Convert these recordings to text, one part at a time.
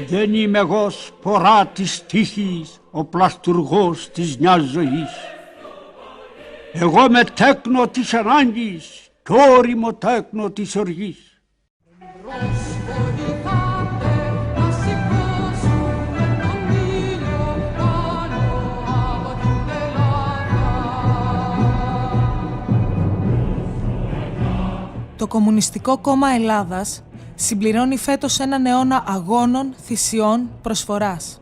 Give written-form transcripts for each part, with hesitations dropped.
Δεν είμαι εγώ σπορά της τύχης, ο πλαστουργός της νιας ζωής. Εγώ με τέκνο της ανάγκης κι όριμο τέκνο της οργής. Το Κομμουνιστικό Κόμμα Ελλάδας συμπληρώνει φέτος έναν αιώνα αγώνων, θυσιών, προσφοράς.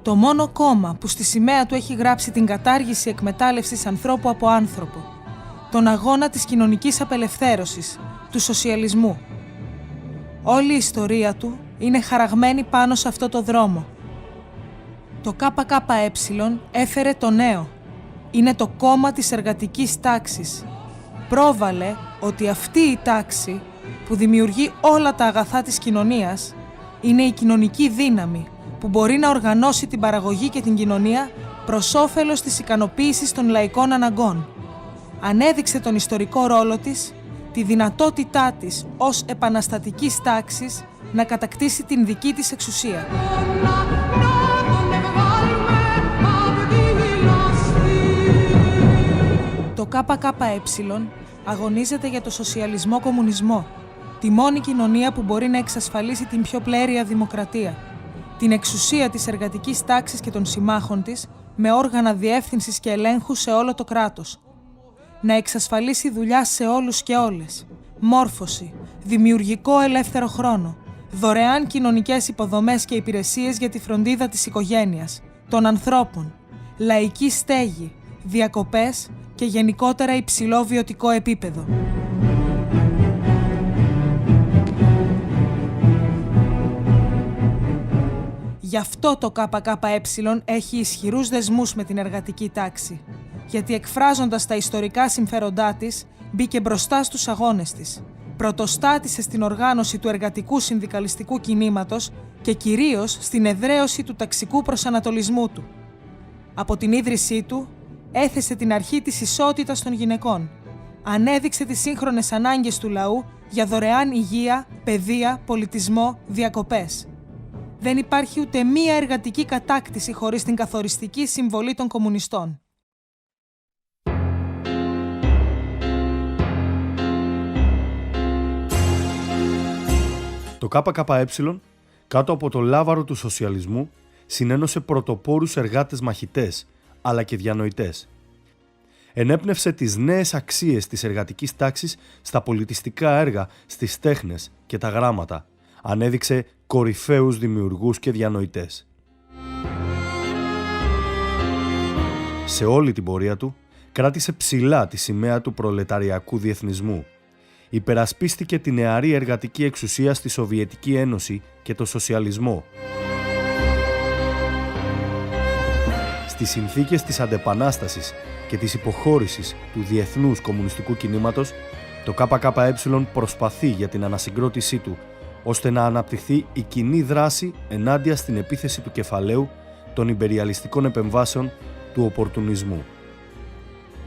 Το μόνο κόμμα που στη σημαία του έχει γράψει την κατάργηση εκμετάλλευσης ανθρώπου από άνθρωπο, τον αγώνα της κοινωνικής απελευθέρωσης, του σοσιαλισμού. Όλη η ιστορία του είναι χαραγμένη πάνω σε αυτό το δρόμο. Το ΚΚΕ έφερε το νέο. Είναι το κόμμα της εργατικής τάξης. Πρόβαλε ότι αυτή η τάξη που δημιουργεί όλα τα αγαθά της κοινωνίας είναι η κοινωνική δύναμη που μπορεί να οργανώσει την παραγωγή και την κοινωνία προς όφελος της ικανοποίησης των λαϊκών αναγκών. Ανέδειξε τον ιστορικό ρόλο της, τη δυνατότητά της ως επαναστατικής τάξης να κατακτήσει την δική της εξουσία. Το ΚΚΕ αγωνίζεται για το σοσιαλισμό-κομμουνισμό, τη μόνη κοινωνία που μπορεί να εξασφαλίσει την πιο πλέρεια δημοκρατία, την εξουσία της εργατικής τάξης και των συμμάχων της με όργανα διεύθυνσης και ελέγχου σε όλο το κράτος, να εξασφαλίσει δουλειά σε όλους και όλες, μόρφωση, δημιουργικό ελεύθερο χρόνο, δωρεάν κοινωνικές υποδομές και υπηρεσίες για τη φροντίδα της οικογένειας, των ανθρώπων, λαϊκή στέγη, διακοπές και γενικότερα υψηλό βιωτικό επίπεδο. Γι' αυτό το ΚΚΕ έχει ισχυρούς δεσμούς με την εργατική τάξη, γιατί εκφράζοντας τα ιστορικά συμφέροντά της, μπήκε μπροστά στους αγώνες της. Πρωτοστάτησε στην οργάνωση του εργατικού συνδικαλιστικού κινήματος και κυρίως στην εδραίωση του ταξικού προσανατολισμού του. Από την ίδρυσή του, έθεσε την αρχή της ισότητας των γυναικών. Ανέδειξε τις σύγχρονες ανάγκες του λαού για δωρεάν υγεία, παιδεία, πολιτισμό, διακοπές. Δεν υπάρχει ούτε μία εργατική κατάκτηση χωρίς την καθοριστική συμβολή των κομμουνιστών. Το ΚΚΕ, κάτω από το λάβαρο του σοσιαλισμού, συνένωσε πρωτοπόρους εργάτες μαχητές, αλλά και διανοητές. Ενέπνευσε τις νέες αξίες της εργατικής τάξης στα πολιτιστικά έργα, στις τέχνες και τα γράμματα. Ανέδειξε κορυφαίους δημιουργούς και διανοητές. Σε όλη την πορεία του, κράτησε ψηλά τη σημαία του προλεταριακού διεθνισμού. Υπερασπίστηκε τη νεαρή εργατική εξουσία στη Σοβιετική Ένωση και το σοσιαλισμό. Στις συνθήκες της αντεπανάστασης και της υποχώρησης του διεθνούς κομμουνιστικού κινήματος, το ΚΚΕ προσπαθεί για την ανασυγκρότησή του, ώστε να αναπτυχθεί η κοινή δράση ενάντια στην επίθεση του κεφαλαίου, των ιμπεριαλιστικών επεμβάσεων, του οπορτουνισμού.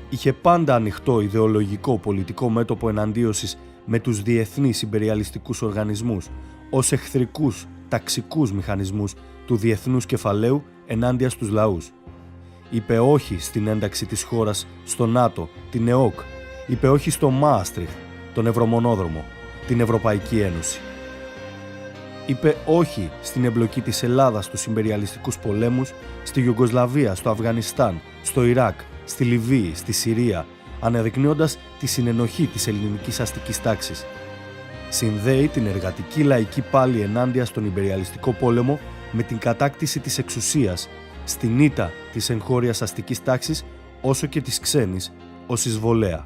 Είχε πάντα ανοιχτό ιδεολογικό πολιτικό μέτωπο εναντίωσης με τους διεθνείς ιμπεριαλιστικούς οργανισμούς, ως εχθρικούς ταξικούς μηχανισμούς του διεθνούς κεφαλαίου ενάντια στους λαούς. Είπε όχι στην ένταξη της χώρας στο ΝΑΤΟ, την ΕΟΚ. Είπε όχι στο Μάστριχτ, τον Ευρωμονόδρομο, την Ευρωπαϊκή Ένωση. Είπε όχι στην εμπλοκή της Ελλάδας στους ιμπεριαλιστικούς πολέμους, στη Ιουγκοσλαβία, στο Αφγανιστάν, στο Ιράκ, στη Λιβύη, στη Συρία, αναδεικνύοντας τη συνενοχή της ελληνικής αστικής τάξης. Συνδέει την εργατική λαϊκή πάλη ενάντια στον ιμπεριαλιστικό πόλεμο με την κατάκτηση της εξουσίας, στην ήττα της εγχώριας αστικής τάξης όσο και της ξένης ως εισβολέα.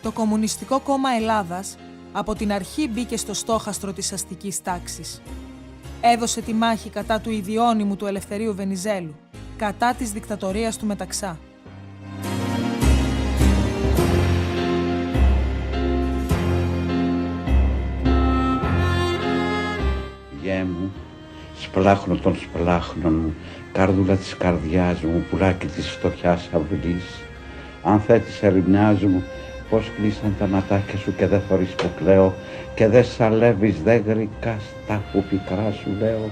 Το Κομμουνιστικό Κόμμα Ελλάδας από την αρχή μπήκε στο στόχαστρο της αστικής τάξης. Έδωσε τη μάχη κατά του ιδιώνυμου του Ελευθερίου Βενιζέλου, κατά της δικτατορίας του Μεταξά. Γιέ μου, σπλάχνω των σπλάχνων μου, καρδούλα της καρδιάς μου, πουλάκι της φτωχιάς αυλής. Αν θέτεις ερημιάς μου, πως κλείσαν τα ματάκια σου και δεν θωρείς που κλαίω και δεν σαλεύεις, δεν γρικάς τα που πικρά σου λέω.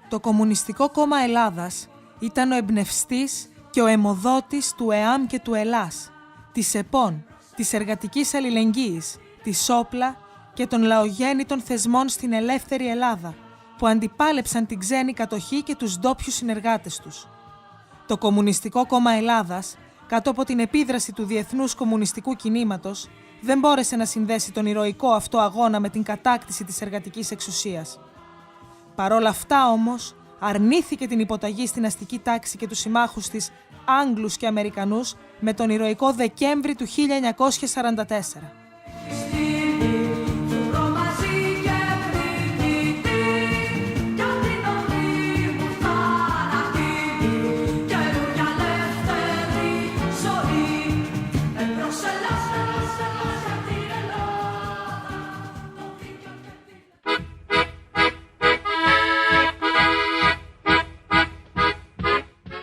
Το Κομμουνιστικό Κόμμα Ελλάδας ήταν ο εμπνευστής και ο αιμοδότης του ΕΑΜ και του ΕΛΑΣ, της ΕΠΟΝ, της εργατικής αλληλεγγύης, της όπλα και των λαογέννητων θεσμών στην ελεύθερη Ελλάδα, που αντιπάλεψαν την ξένη κατοχή και τους ντόπιους συνεργάτες τους. Το Κομμουνιστικό Κόμμα Ελλάδας, κάτω από την επίδραση του Διεθνούς Κομμουνιστικού Κινήματος, δεν μπόρεσε να συνδέσει τον ηρωικό αυτό αγώνα με την κατάκτηση της εργατικής εξουσίας. Παρόλα αυτά όμως, αρνήθηκε την υποταγή στην αστική τάξη και τους συμμάχους της, Άγγλους και Αμερικανούς, με τον ηρωικό Δεκέμβρη του 1944.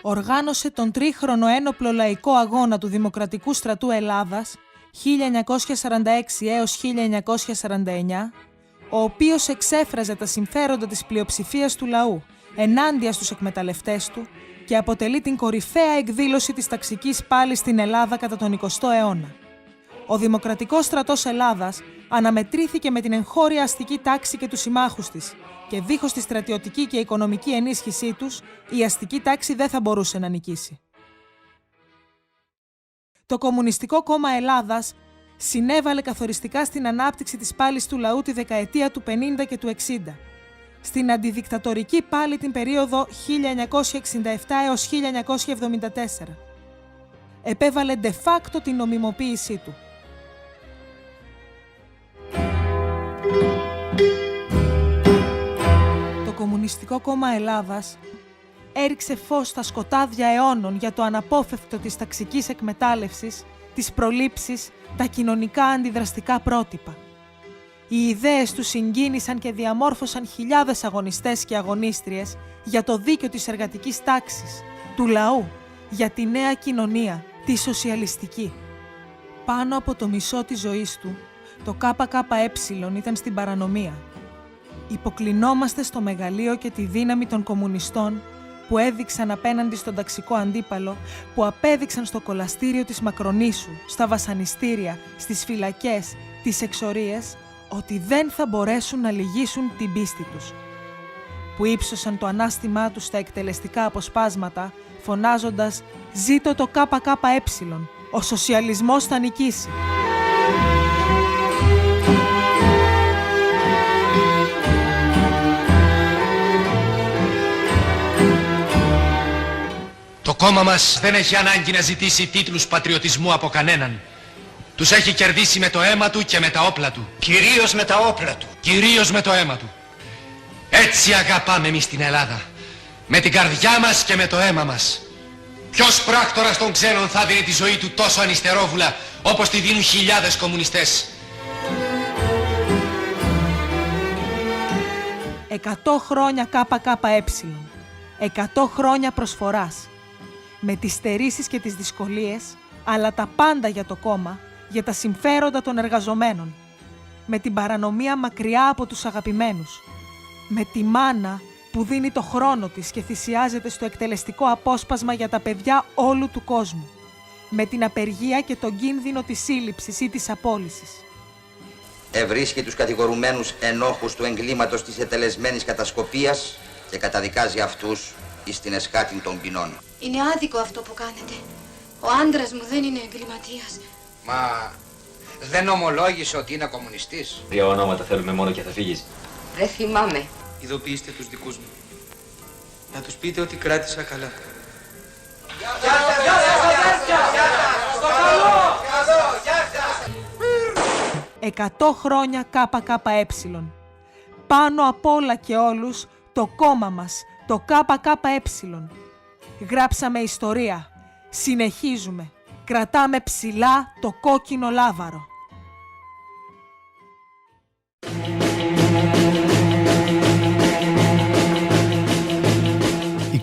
Οργάνωσε τον τρίχρονο ένοπλο λαϊκό αγώνα του Δημοκρατικού Στρατού Ελλάδας 1946 έως 1949, ο οποίος εξέφραζε τα συμφέροντα της πλειοψηφίας του λαού ενάντια στους εκμεταλλευτές του και αποτελεί την κορυφαία εκδήλωση της ταξικής πάλης στην Ελλάδα κατά τον 20ο αιώνα. Ο Δημοκρατικός Στρατός Ελλάδας αναμετρήθηκε με την εγχώρια αστική τάξη και τους συμμάχους της και δίχως τη στρατιωτική και οικονομική ενίσχυσή τους, η αστική τάξη δεν θα μπορούσε να νικήσει. Το Κομμουνιστικό Κόμμα Ελλάδας συνέβαλε καθοριστικά στην ανάπτυξη της πάλης του λαού τη δεκαετία του 50 και του 60, στην αντιδικτατορική πάλη την περίοδο 1967 έως 1974. Επέβαλε de facto την νομιμοποίησή του. Το Κομμουνιστικό Κόμμα Ελλάδας έριξε φως στα σκοτάδια αιώνων για το αναπόφευκτο της ταξικής εκμετάλλευσης, τις προλήψεις, τα κοινωνικά αντιδραστικά πρότυπα. Οι ιδέες του συγκίνησαν και διαμόρφωσαν χιλιάδες αγωνιστές και αγωνίστριες για το δίκαιο της εργατικής τάξης, του λαού, για τη νέα κοινωνία, τη σοσιαλιστική. Πάνω από το μισό της ζωής του, το ΚΚΕ ήταν στην παρανομία. Υποκλεινόμαστε στο μεγαλείο και τη δύναμη των κομμουνιστών που έδειξαν απέναντι στον ταξικό αντίπαλο, που απέδειξαν στο κολαστήριο της Μακρονήσου, στα βασανιστήρια, στις φυλακές, τις εξορίες, ότι δεν θα μπορέσουν να λυγίσουν την πίστη τους. Που ύψωσαν το ανάστημά τους στα εκτελεστικά αποσπάσματα, φωνάζοντας «Ζήτω το ΚΚΕ, ο σοσιαλισμός θα νικήσει». Το κόμμα μας δεν έχει ανάγκη να ζητήσει τίτλους πατριωτισμού από κανέναν. Τους έχει κερδίσει με το αίμα του και με τα όπλα του. Κυρίως με τα όπλα του. Κυρίως με το αίμα του. Έτσι αγαπάμε εμείς την Ελλάδα. Με την καρδιά μας και με το αίμα μας. Ποιος πράκτορας των ξένων θα δίνει τη ζωή του τόσο ανιστερόβουλα όπως τη δίνουν χιλιάδες κομμουνιστές. 100 χρόνια ΚΚΕ. 100 χρόνια προσφοράς. Με τις στερήσεις και τις δυσκολίες, αλλά τα πάντα για το κόμμα, για τα συμφέροντα των εργαζομένων. Με την παρανομία μακριά από τους αγαπημένους. Με τη μάνα που δίνει το χρόνο της και θυσιάζεται στο εκτελεστικό απόσπασμα για τα παιδιά όλου του κόσμου. Με την απεργία και τον κίνδυνο της σύλληψης ή της απόλυσης. Ευρίσκει τους κατηγορουμένους ενόχους του εγκλήματος της ετελεσμένης κατασκοπίας και καταδικάζει αυτούς εις την εσχάτην των ποινών. Είναι άδικο αυτό που κάνετε. Ο άντρας μου δεν είναι εγκληματίας. Μα δεν ομολόγησε ότι είναι κομμουνιστής. 2 ονόματα θέλουμε μόνο και θα φύγεις. Δεν θυμάμαι. Ειδοποιήστε τους δικούς μου. Να τους πείτε ότι κράτησα καλά. 100 χρόνια ΚΚΕ. Πάνω απ' όλα και όλους το κόμμα μας, το ΚΚΕ. Γράψαμε ιστορία. Συνεχίζουμε. Κρατάμε ψηλά το κόκκινο λάβαρο.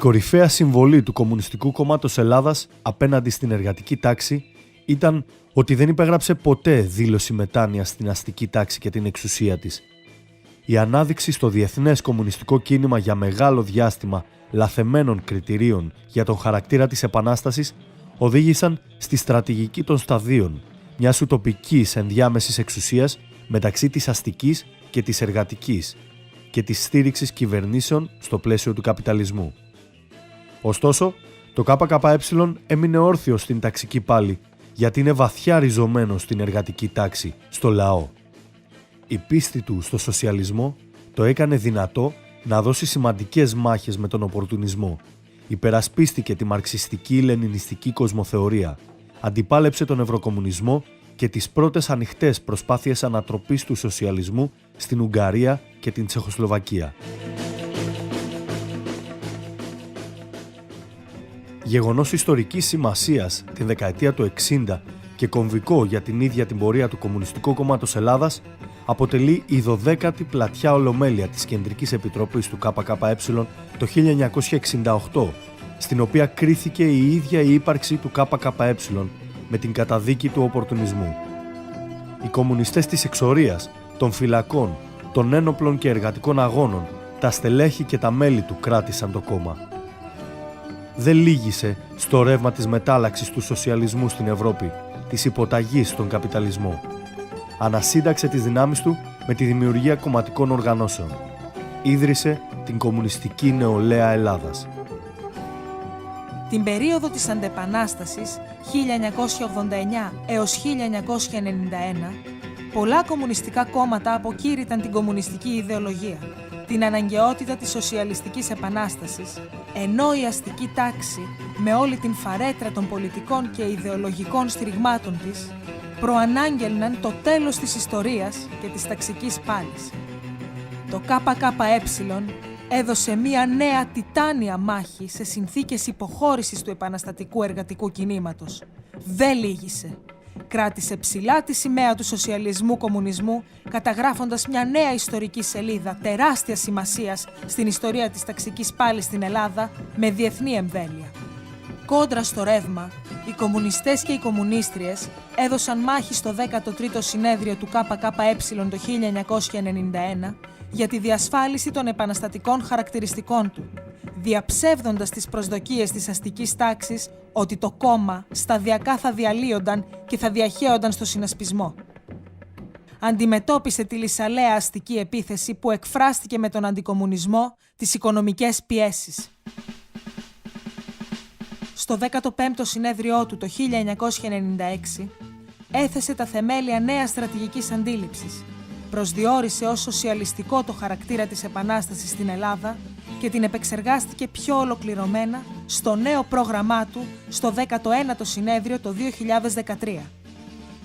κορυφαία συμβολή του Κομμουνιστικού Κόμματος Ελλάδας απέναντι στην εργατική τάξη ήταν ότι δεν υπέγραψε ποτέ δήλωση μετάνοιας στην αστική τάξη και την εξουσία της. Η ανάδειξη στο διεθνές κομμουνιστικό κίνημα για μεγάλο διάστημα λαθεμένων κριτηρίων για τον χαρακτήρα της Επανάστασης οδήγησαν στη στρατηγική των σταδίων, μιας ουτοπικής ενδιάμεσης εξουσίας μεταξύ της αστικής και της εργατικής και της στήριξης κυβερνήσεων στο πλαίσιο του καπιταλισμού. Ωστόσο, το ΚΚΕ έμεινε όρθιο στην ταξική πάλη γιατί είναι βαθιά ριζωμένο στην εργατική τάξη, στο λαό. Η πίστη του στο σοσιαλισμό το έκανε δυνατό να δώσει σημαντικές μάχες με τον οπορτουνισμό. Υπερασπίστηκε τη μαρξιστική-λενινιστική κοσμοθεωρία, αντιπάλεψε τον ευρωκομμουνισμό και τις πρώτες ανοιχτές προσπάθειες ανατροπής του σοσιαλισμού στην Ουγγαρία και την Τσεχοσλοβακία. Γεγονός ιστορικής σημασίας την δεκαετία του 60 και κομβικό για την ίδια την πορεία του Κομμουνιστικού Κόμματος Ελλάδας, αποτελεί η 12η πλατιά ολομέλεια της Κεντρικής Επιτροπής του ΚΚΕ το 1968, στην οποία κρίθηκε η ίδια η ύπαρξη του ΚΚΕ με την καταδίκη του οπορτουνισμού. Οι κομμουνιστές της εξορίας, των φυλακών, των ένοπλων και εργατικών αγώνων, τα στελέχη και τα μέλη του κράτησαν το κόμμα. Δεν λύγησε στο ρεύμα της μετάλλαξης του σοσιαλισμού στην Ευρώπη, της υποταγής στον καπιταλισμό. Ανασύνταξε τις δυνάμεις του με τη δημιουργία κομματικών οργανώσεων. Ίδρυσε την Κομμουνιστική Νεολαία Ελλάδας. Την περίοδο της Αντεπανάστασης 1989 έως 1991, πολλά κομμουνιστικά κόμματα αποκήρυταν την κομμουνιστική ιδεολογία, την αναγκαιότητα της σοσιαλιστικής επανάστασης, ενώ η αστική τάξη, με όλη την φαρέτρα των πολιτικών και ιδεολογικών στηριγμάτων της, προανάγγελναν το τέλος της ιστορίας και της ταξικής πάλης. Το ΚΚΕ έδωσε μία νέα τιτάνια μάχη σε συνθήκες υποχώρησης του επαναστατικού εργατικού κινήματος. Δεν λύγησε. Κράτησε ψηλά τη σημαία του σοσιαλισμού-κομμουνισμού, καταγράφοντας μια νέα ιστορική σελίδα τεράστιας σημασίας στην ιστορία της ταξικής πάλης στην Ελλάδα με διεθνή εμβέλεια. Κόντρα στο ρεύμα, οι κομμουνιστές και οι κομμουνίστριες έδωσαν μάχη στο 13ο συνέδριο του ΚΚΕ το 1991 για τη διασφάλιση των επαναστατικών χαρακτηριστικών του, διαψεύδοντας τις προσδοκίες της αστικής τάξης ότι το κόμμα σταδιακά θα διαλύονταν και θα διαχέονταν στο συνασπισμό. Αντιμετώπισε τη λυσαλέα αστική επίθεση που εκφράστηκε με τον αντικομμουνισμό, τις οικονομικές πιέσεις. Στο 15ο συνέδριό του το 1996 έθεσε τα θεμέλια νέας στρατηγικής αντίληψης, προσδιορίσε ως σοσιαλιστικό το χαρακτήρα της Επανάστασης στην Ελλάδα και την επεξεργάστηκε πιο ολοκληρωμένα στο νέο πρόγραμμά του στο 19ο συνέδριο το 2013.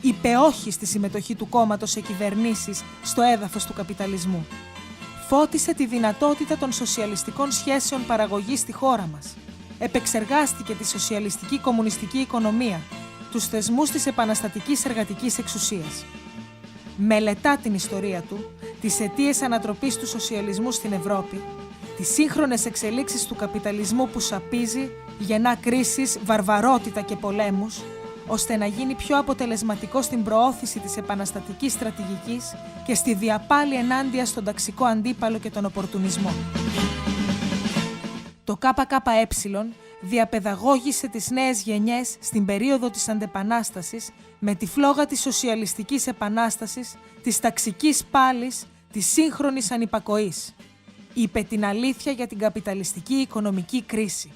Είπε όχι στη συμμετοχή του κόμματος σε κυβερνήσεις στο έδαφος του καπιταλισμού. Φώτισε τη δυνατότητα των σοσιαλιστικών σχέσεων παραγωγής στη χώρα μας. Επεξεργάστηκε τη σοσιαλιστική κομμουνιστική οικονομία, τους θεσμούς της επαναστατικής εργατικής εξουσίας. Μελετά την ιστορία του, τις αιτίες ανατροπής του σοσιαλισμού στην Ευρώπη, τις σύγχρονες εξελίξεις του καπιταλισμού που σαπίζει, γεννά κρίσεις, βαρβαρότητα και πολέμους, ώστε να γίνει πιο αποτελεσματικό στην προώθηση της επαναστατικής στρατηγικής και στη διαπάλη ενάντια στον ταξικό αντίπαλο και τον οπορτουνισμό. Το ΚΚΕ διαπαιδαγώγησε τις νέες γενιές στην περίοδο της Αντεπανάστασης με τη φλόγα της σοσιαλιστικής επανάστασης, της ταξικής πάλης, της σύγχρονης ανυπακοής. Είπε την αλήθεια για την καπιταλιστική οικονομική κρίση.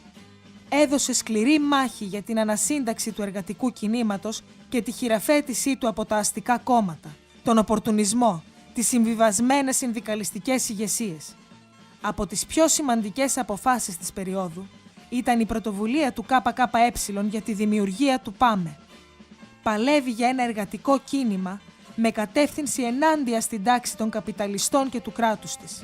Έδωσε σκληρή μάχη για την ανασύνταξη του εργατικού κινήματος και τη χειραφέτησή του από τα αστικά κόμματα, τον οπορτουνισμό, τις συμβιβασμένες συνδικαλιστικές ηγεσίες. Από τις πιο σημαντικές αποφάσεις της περίοδου ήταν η πρωτοβουλία του ΚΚΕ για τη δημιουργία του ΠΑΜΕ. Παλεύει για ένα εργατικό κίνημα με κατεύθυνση ενάντια στην τάξη των καπιταλιστών και του κράτους της.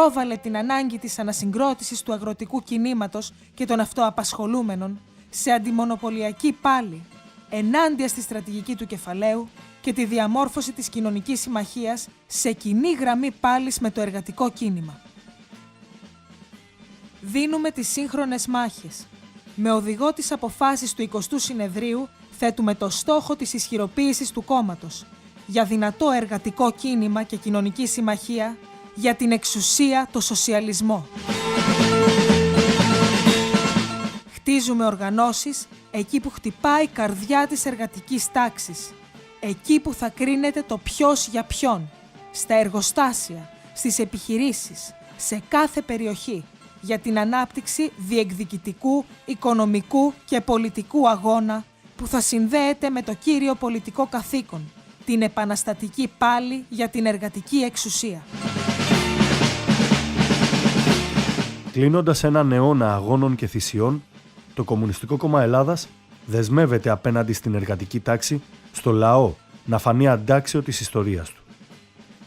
πρόβαλε την ανάγκη της ανασυγκρότησης του αγροτικού κινήματος και των αυτοαπασχολούμενων σε αντιμονοπολιακή πάλη, ενάντια στη στρατηγική του κεφαλαίου και τη διαμόρφωση της κοινωνικής συμμαχίας σε κοινή γραμμή πάλης με το εργατικό κίνημα. Δίνουμε τις σύγχρονες μάχες. Με οδηγό τις αποφάσεις του 20ου Συνεδρίου θέτουμε το στόχο της ισχυροποίησης του κόμματος για δυνατό εργατικό κίνημα και κοινωνική συμμαχία, για την εξουσία, το σοσιαλισμό. Χτίζουμε οργανώσεις εκεί που χτυπάει η καρδιά της εργατικής τάξης, εκεί που θα κρίνεται το ποιος για ποιον, στα εργοστάσια, στις επιχειρήσεις, σε κάθε περιοχή, για την ανάπτυξη διεκδικητικού, οικονομικού και πολιτικού αγώνα που θα συνδέεται με το κύριο πολιτικό καθήκον, την επαναστατική πάλη για την εργατική εξουσία. Κλείνοντας έναν αιώνα αγώνων και θυσιών, το Κομμουνιστικό Κόμμα Ελλάδας δεσμεύεται απέναντι στην εργατική τάξη, στο λαό, να φανεί αντάξιο της ιστορίας του.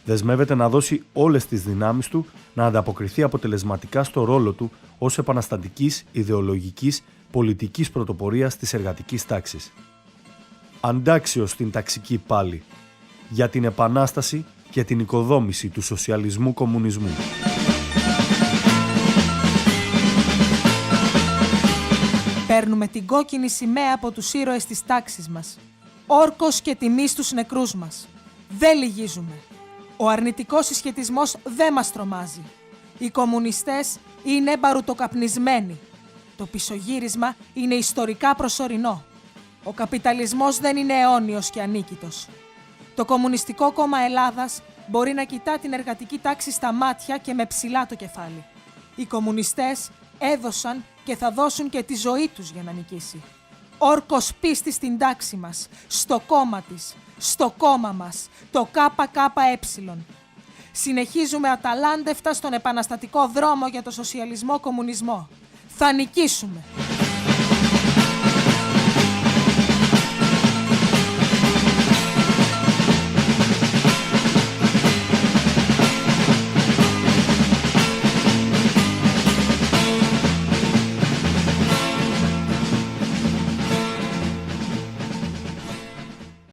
Δεσμεύεται να δώσει όλες τις δυνάμεις του να ανταποκριθεί αποτελεσματικά στο ρόλο του ως επαναστατικής, ιδεολογικής, πολιτικής πρωτοπορίας της εργατικής τάξης. Αντάξιο στην ταξική πάλη, για την επανάσταση και την οικοδόμηση του σοσιαλισμού κομμουνισμού. Παίρνουμε την κόκκινη σημαία από τους ήρωες της τάξης μας. Όρκος και τιμή στους νεκρούς μας. Δεν λυγίζουμε. Ο αρνητικός συσχετισμός δεν μας τρομάζει. Οι κομμουνιστές είναι μπαρουτοκαπνισμένοι. Το πισωγύρισμα είναι ιστορικά προσωρινό. Ο καπιταλισμός δεν είναι αιώνιος και ανίκητος. Το Κομμουνιστικό Κόμμα Ελλάδας μπορεί να κοιτά την εργατική τάξη στα μάτια και με ψηλά το κεφάλι. Οι κομμουνιστές έδωσαν και θα δώσουν και τη ζωή τους για να νικήσει. Όρκος πίστη στην τάξη μας, στο κόμμα της, στο κόμμα μας, το ΚΚΕ. Συνεχίζουμε αταλάντευτα στον επαναστατικό δρόμο για το σοσιαλισμό κομμουνισμό. Θα νικήσουμε!